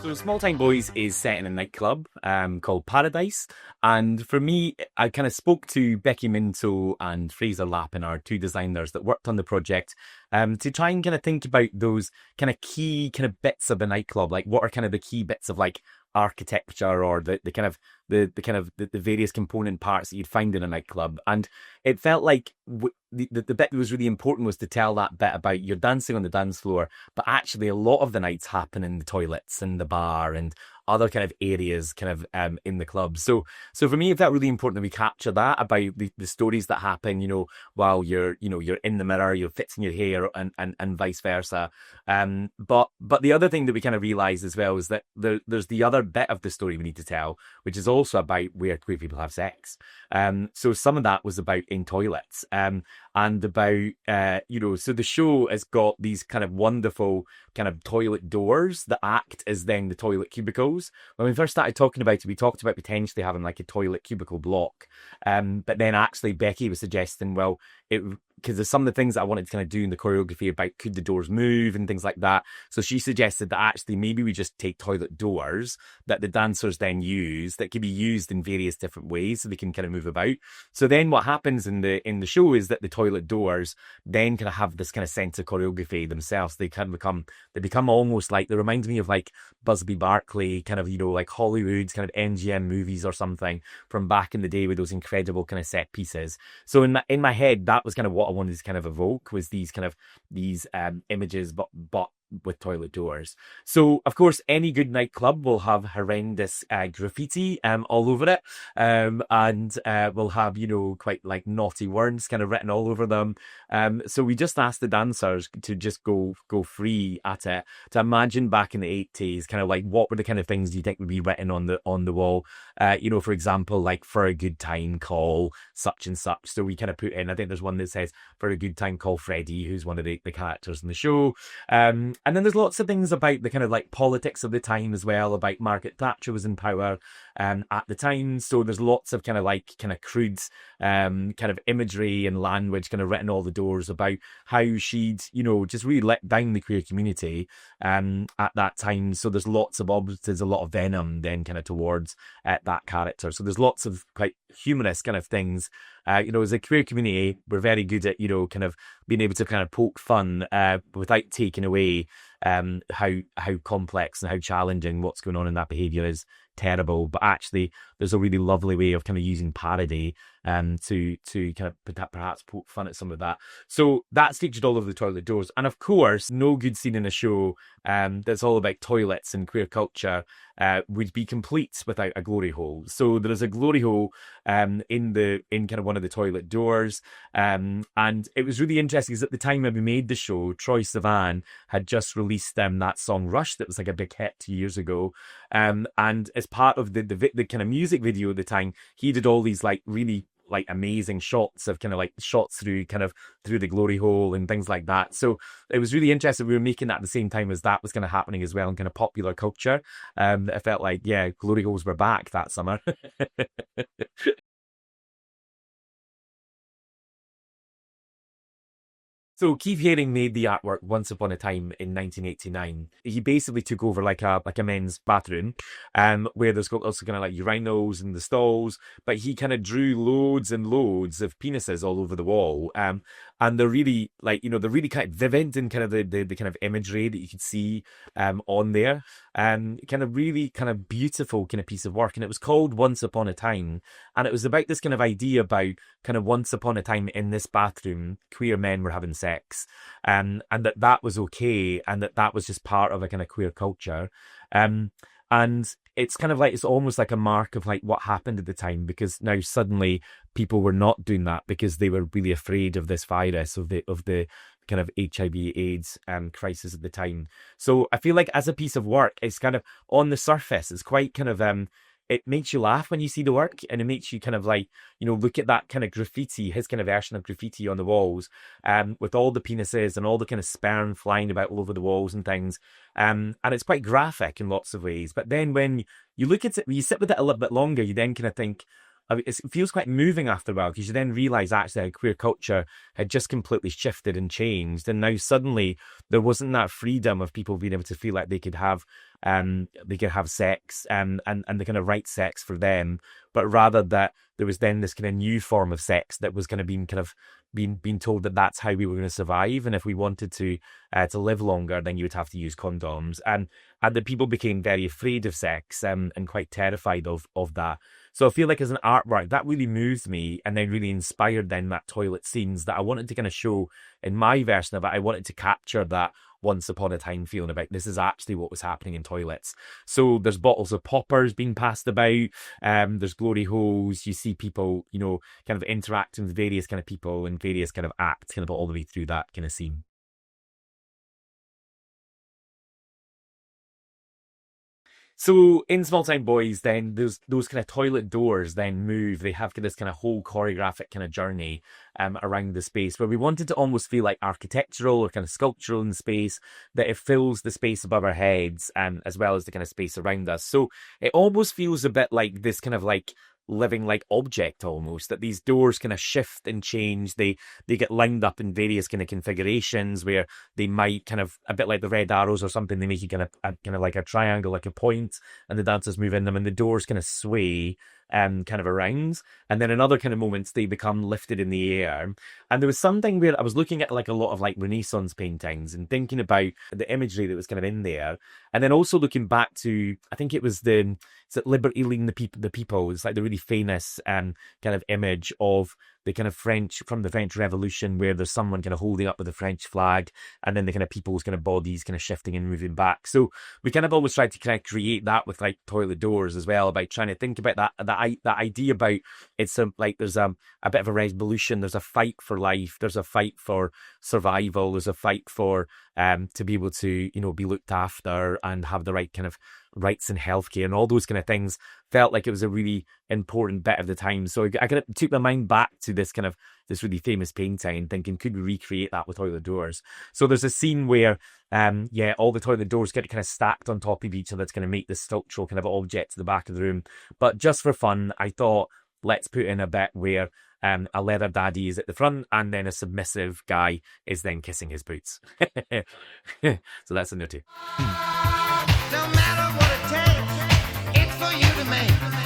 So Small Time Boys is set in a nightclub called Paradise. And for me, I kind of spoke to Becky Minto and Fraser Lappin, our two designers that worked on the project, to try and kind of think about those kind of key kind of bits of the nightclub. Like what are kind of the key bits of like architecture or the kind of the various component parts that you'd find in a nightclub. And it felt like the bit that was really important was to tell that bit about you're dancing on the dance floor, but actually a lot of the nights happen in the toilets and the bar and other kind of areas kind of in the club. So for me, it felt really important that we capture that about the stories that happen, while you're in the mirror, you're fixing your hair and vice versa. But the other thing that we kind of realized as well is that there's the other bit of the story we need to tell, which is also about where queer people have sex. So some of that was about in toilets, and about, so the show has got these kind of wonderful kind of toilet doors that act as then the toilet cubicles. When we first started talking about it, we talked about potentially having like a toilet cubicle block. But then actually Becky was suggesting, well, because there's some of the things that I wanted to kind of do in the choreography about could the doors move and things like that. So she suggested that actually maybe we just take toilet doors that the dancers then use that can be used in various different ways so they can kind of move about. So then what happens in the show is that the toilet doors then kind of have this kind of sense of choreography themselves. They become almost like, they remind me of like Busby Berkeley, kind of, like Hollywood's kind of MGM movies or something from back in the day with those incredible kind of set pieces. So in my head, that was kind of what I wanted to kind of evoke, was these images, but with toilet doors. So of course any good nightclub will have horrendous graffiti all over it, and will have quite like naughty words kind of written all over them. So we just asked the dancers to just go free at it, to imagine back in the 80s, kind of like what were the kind of things you think would be written on the wall. For example, like for a good time call such and such. So we kind of put in, I think there's one that says for a good time call Freddie, who's one of the characters in the show. And then there's lots of things about the kind of like politics of the time as well, about Margaret Thatcher was in power at the time. So there's lots of kind of crude kind of imagery and language kind of written all the doors about how she'd, just really let down the queer community at that time. So there's lots of there's a lot of venom then kind of towards that character. So there's lots of quite humorous kind of things. As a queer community, we're very good at, kind of being able to kind of poke fun without taking away how complex and how challenging what's going on in that behaviour is. Terrible, but actually there's a really lovely way of kind of using parody to kind of perhaps poke fun at some of that. So that's featured all over the toilet doors. And of course, no good scene in a show that's all about toilets and queer culture would be complete without a glory hole. So there is a glory hole in kind of one of the toilet doors, and it was really interesting because at the time when we made the show, Troye Sivan had just released that song Rush that was like a big hit 2 years ago, and as part of the kind of music video at the time, he did all these like really like amazing shots of kind of like shots through the glory hole and things like that. So it was really interesting. We were making that at the same time as that was kind of happening as well in kind of popular culture. I felt like, yeah, glory holes were back that summer. So Keith Haring made the artwork Once Upon a Time in 1989. He basically took over like a men's bathroom, where there's also kind of like urinals in the stalls, but he kind of drew loads and loads of penises all over the wall. And they're really like, they're really kind of vivid in kind of the kind of imagery that you could see on there. Kind of really kind of beautiful kind of piece of work. And it was called Once Upon a Time. And it was about this kind of idea about kind of once upon a time in this bathroom, queer men were having sex, and that was okay, and that was just part of a kind of queer culture. And it's kind of like, it's almost like a mark of like what happened at the time, because now suddenly people were not doing that because they were really afraid of this virus, of the kind of HIV/AIDS crisis at the time. So I feel like as a piece of work, it's kind of on the surface, it's quite kind of it makes you laugh when you see the work, and it makes you kind of like, look at that kind of graffiti, his kind of version of graffiti on the walls, with all the penises and all the kind of sperm flying about all over the walls and things. And it's quite graphic in lots of ways. But then when you look at it, when you sit with it a little bit longer, you then kind of think, it feels quite moving after a while, because you then realise actually how queer culture had just completely shifted and changed. And now suddenly there wasn't that freedom of people being able to feel like they could have they could have sex, and the kind of right sex for them, but rather that there was then this kind of new form of sex that was kind of being told that that's how we were going to survive, and if we wanted to live longer, then you would have to use condoms, and the people became very afraid of sex, and quite terrified of that. So I feel like as an artwork, that really moved me, and then really inspired then that toilet scenes that I wanted to kind of show in my version of it. I wanted to capture that once upon a time feeling about this is actually what was happening in toilets. So there's bottles of poppers being passed about, there's glory holes, you see people, kind of interacting with various kind of people and various kind of acts kind of all the way through that kind of scene. So in Small Town Boys, then those kind of toilet doors then move. They have this kind of whole choreographic kind of journey around the space where we wanted to almost feel like architectural or kind of sculptural in space, that it fills the space above our heads as well as the kind of space around us. So it almost feels a bit like this kind of like living like object almost, that these doors kind of shift and change. They get lined up in various kind of configurations where they might kind of, a bit like the red arrows or something, they make it kind of like a triangle, like a point, and the dancers move in them, and the doors kind of sway kind of around, and then in other kind of moments they become lifted in the air. And there was something where I was looking at like a lot of like Renaissance paintings and thinking about the imagery that was kind of in there, and then also looking back to, I think it was is it Liberty Leading the People? It's like the really famous kind of image of the kind of French, from the French Revolution, where there's someone kind of holding up with the French flag, and then the kind of people's kind of bodies kind of shifting and moving back. So we kind of always tried to kind of create that with like toilet doors as well, by trying to think about that idea about it's like there's a bit of a revolution, there's a fight for life, there's a fight for survival, there's a fight for to be able to be looked after and have the right kind of rights in healthcare, and all those kind of things felt like it was a really important bit of the time. So I kind of took my mind back to this really famous painting, thinking, could we recreate that with toilet doors? So there's a scene where all the toilet doors get kind of stacked on top of each other to kind of make this structural kind of object to the back of the room. But just for fun, I thought, let's put in a bit where a leather daddy is at the front, and then a submissive guy is then kissing his boots. So that's a nutty. No matter what it takes, it's for you to make.